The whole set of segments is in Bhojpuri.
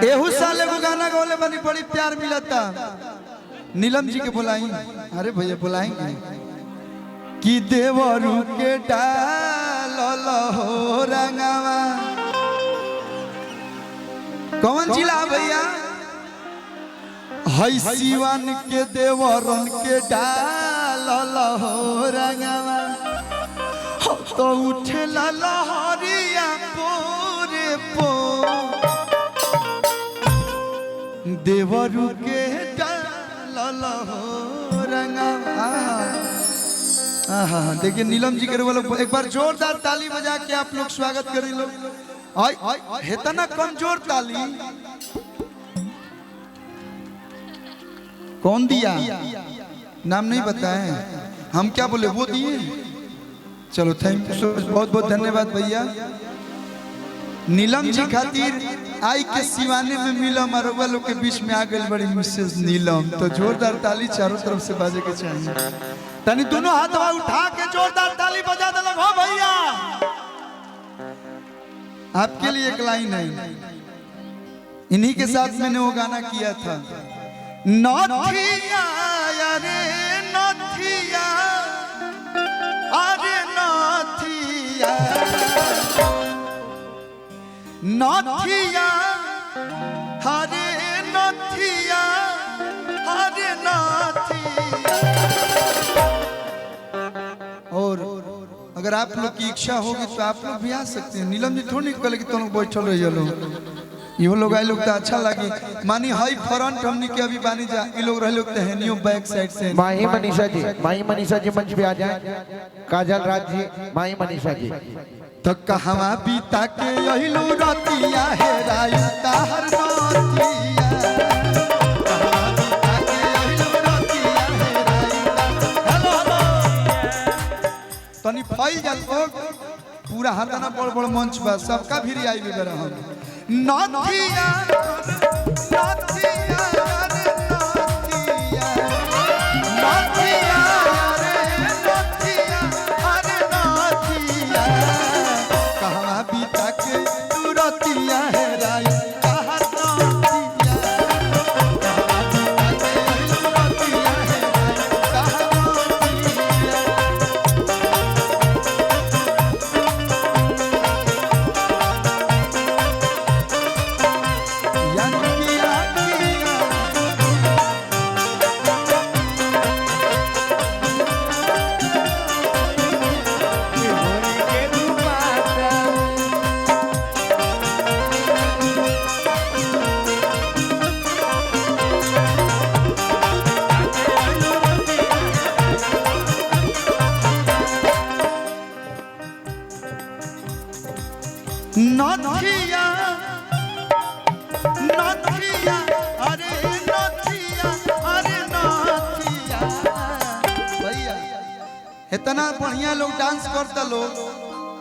एहू साल एगो गाना गौले बनी बड़ी प्यार मिलता। नीलम जी के बुलाई, अरे भैया बुलाएंगे कि देवरू के डाल हो रंगावा। कौन जिला भैया? हई सिवान के देवरन के डाल हो रंगावा। तो उठे लहरिया पोरे पो देवरू के डाल हो रंगावा। देखिए नीलम जी के लोग एक बार जोरदार ताली बजा के आप लोग स्वागत करें। लोग हेतना कमजोर ताली कौन दिया? नाम नहीं बताए, हम क्या बोले वो दिए। चलो थैंक यू, बहुत बहुत धन्यवाद भैया। नीलम जी खातिर आई के सिवाने में मिलम और लोग के बीच में आ गई बड़ी मिसेस नीलम। तो जोरदार ताली चारों तरफ से बाजे के चाहिए। तनी दोनों हाथ उठा के जोरदार ताली बजा दे हो भैया। आपके लिए एक लाइन है, इन्हीं के साथ मैंने वो गाना किया था। नथिया रे नथिया, अरे नथिया नथिया, हरे नथिया, हरे नथिया। और अगर आप लोग की इच्छा होगी तो आप लोग भी आ सकते हैं। नीलम जी थोड़ी कहले कि तुम लोग बैठल रहिए लोग, ये लोग आए लोग तो अच्छा लगी। मानी हाई फ्रंट हमने के अभी बानी जा, ये लोग रहे लोग तो है नियो बैक साइड से। माही मनीषा जी मंच पे आ जाए। काजल राज जी, माही मनीषा जी। तो कहवा बीता के यहिलो रतिया है रायुता हर नथिया। कहवा बीता के यहिलो रतिया है रायुता। हेलो तनी फैल जा लोग, पूरा हाथना बड़ बड़ मंच बा, सबका भी आई भी बरा हम। नथिया नथिया रे नथिया, नथिया रे नथिया, अरे नथिया। कहवा बीता के तू रतिया है रायुता हर नथिया। कहवा बीता के तू रतिया है रायुता हर नथिया। नथिया नथिया, अरे नथिया, अरे नथिया। भैया इतना बढ़िया लोग डांस करता लोग,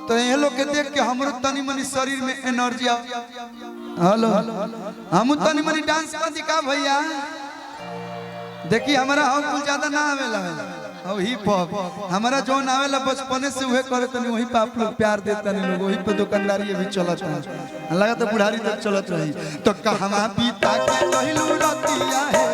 तो ये लोग के देख के हमरो तनी मनी शरीर में एनर्जी आ। हेलो हम तनी मनी डांस कर दिखा भैया। देखिए हमारा हम कुछ ज्यादा ना आवेला, अब हिप हॉप हमारा जो आवेला बचपने से वही करे तनी, वही पे आप लोग प्यार देता नहीं लोग, वही पे दुकानदारी भी चलत है, लगा तो बुढ़ारी तक चलत रही। तो कहवा बीता के कहिलू रतिया है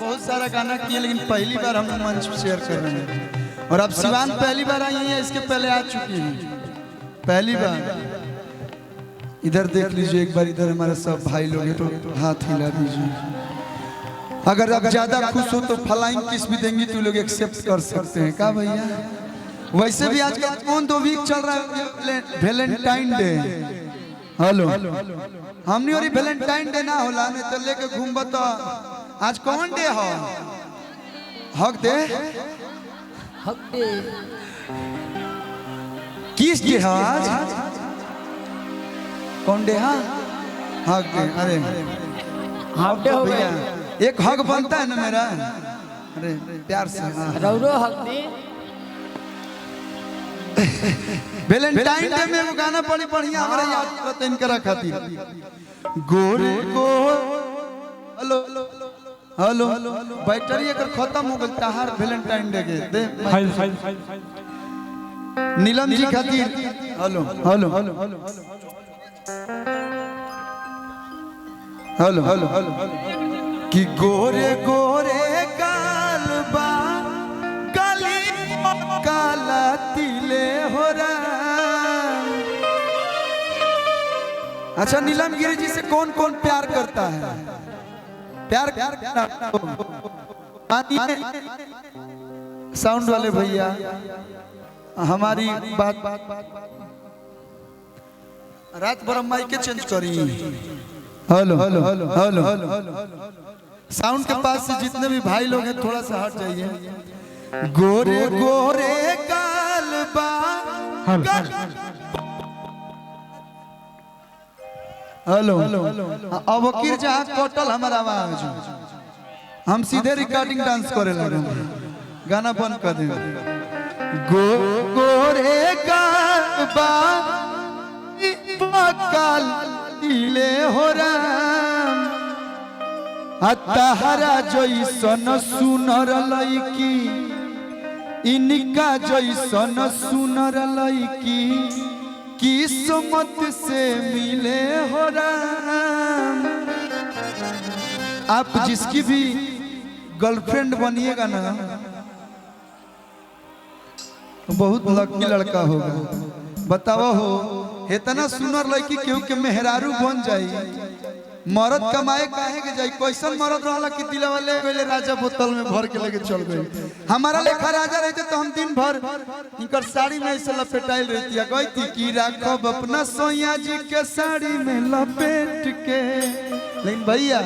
बहुत सारा गाना किए, लेकिन पहली बार हम मंच शेयर कर रहे हैं। और अब सिवान पहली बार आई है, इसके पहले आ चुकी हैं पहली बार। इधर देख लीजिए एक बार, इधर हमारे सब भाई लोग हैं तो हाथ हिला दीजिए। अगर आप ज्यादा खुश हो तो फ्लाइंग किस भी देंगी तो लोग एक्सेप्ट कर सकते हैं का भैया। वैसे भी आजकल कौन तो वीक चल रहा है वैलेंटाइन डे। हेलो हमने और वैलेंटाइन डे ना होला नहीं तो लेके घूमब तो आज कौन डे हो हक दे किस डे है आज कौन डे है हक दे। अरे हाफ डे हो भैया गया। एक हक बनता है ना मेरा। अरे प्यार से रौरो हक दे। वैलेंटाइन डे में वो गाना बड़ी बढ़िया हमारे याद करते इनकरा खातिर गोरे गो हेलो हेलो बैटरी अगर खत्म हो गई तहार वैलेंटाइन डे के दे नीलम जी खातिर हेलो हेलो हेलो हेलो कि गोरे गोरे गाल बा गली काला तिले हो रहा। अच्छा नीलम गिरी जी से कौन कौन प्यार करता है प्यार साउंड वाले भैया हमारी बात रात भर माइक के चेंज करी। हेलो हेलो हेलो साउंड के पास से जितने भी भाई लोग हैं थोड़ा सा हट जाइए। गोरे गोरे गाल बा हेलो अब वकील जहाँ कटल हमारा आवाज हम सीधे रिकॉर्डिंग डांस करे लगे गाना बंद कर दे। गोरे गाल बा काल दिले हो राम तहरा जैसन सुनर लईकी इनका जैसन सुनर लईकी किस्मत से मिले हो राम। आप जिसकी भी गर्लफ्रेंड बनिएगा ना बहुत लकी लड़का होगा। बताओ हो इतना सुनर लड़की केहू के मेहरारू बन जाई मरद कमाए काहे के जाई। कैसन मरद रहला कि दिला वाले पहले राजा बोतल में भर के लेके चल गए। हमारा लेखा राजा रहते तो हम दिन भर इनकर साड़ी में ऐसे लपेटाइल रहती है कहती कि राखब अपना सोया जी के साड़ी में लपेट के। लेकिन भैया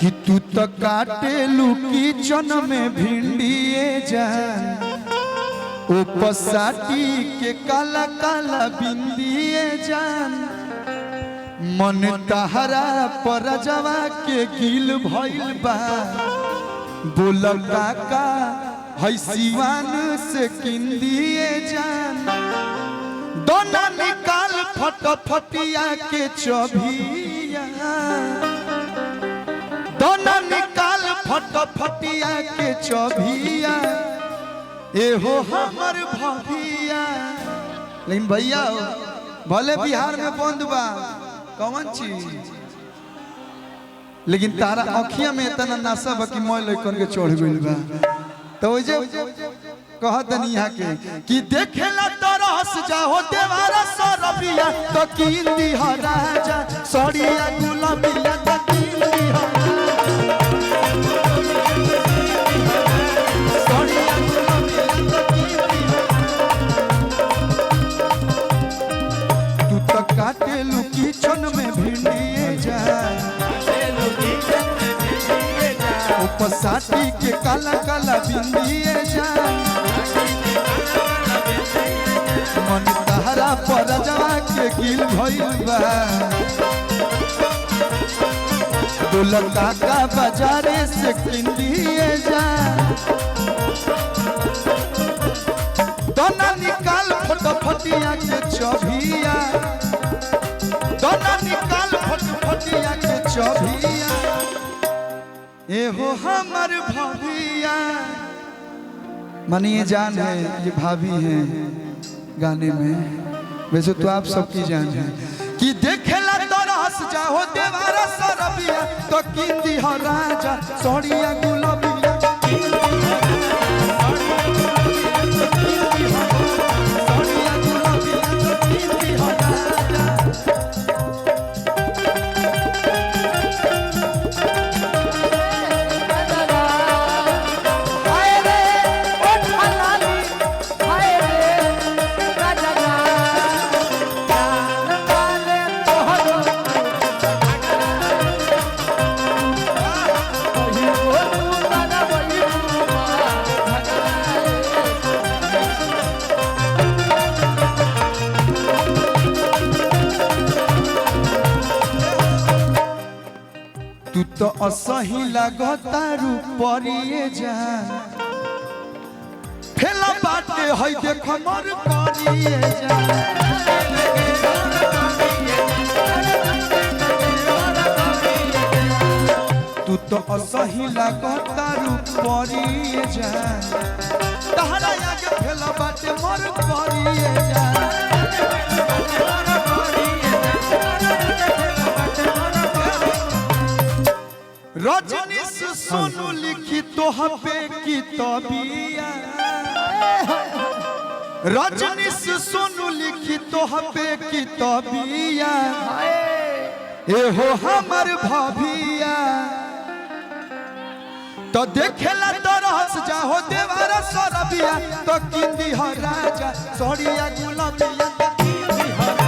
कि तू तो काटे लू किचन में भिंडिए जान ओ पसाटी के काला काला बिंदिए जान मन तहरा पर जवा के गिल भइल बा बोल काका है सिवान से किंदिए जान दोना निकाल फटफटिया के चबिया दोना निकाल फटफटिया के चबिया एहो हमर भभिया। लेकिन भैया भले बिहार में बंद बा कौन चीज लेकिन तारा अखिया में इतना नशा बा कि मोय लइकन के चढ़ गइल बा। तो ओइ जे कहत निया के कि देखेला तरस जाओ देवारा सरबिया तो कींदी ह राजा सड़िया गुलाबिया तो कींदी ह काटे लू किचन में भिंडिए जाए पसाटी के काला काला बिंदिए जाए मन तहरा पर जवा के गिल भइल बा दुल्हन काका बाजारे से किंदिए जाए दोना निकाल फटफटिया के चबिया दोना निकाल फटफटिया के चबिया एहो हमर भाभिया। मानिए जान है ये भाभी है गाने में वैसे तो आप सबकी जान है कि देखेला तरस जाओ देवारा सरबिया तो किंदी ह राजा सड़िया गुलाबिया तू तो असही लागतारू परिए जान फेला बाटे है देख मर करिए जान तू तो असही लागतारू परिए जान तहरा आगे फेला बाटे मर करिए जान रजनीश सोनू लिखी तोह पे किताबिया रजनीश सोनू लिखी तोह पे किताबिया ए हो हमर भाभिया तो देखेला तरस जा हो देवारा सरबिया तो किंदी हो राजा सोड़िया गुलाबिया तो किंदी हो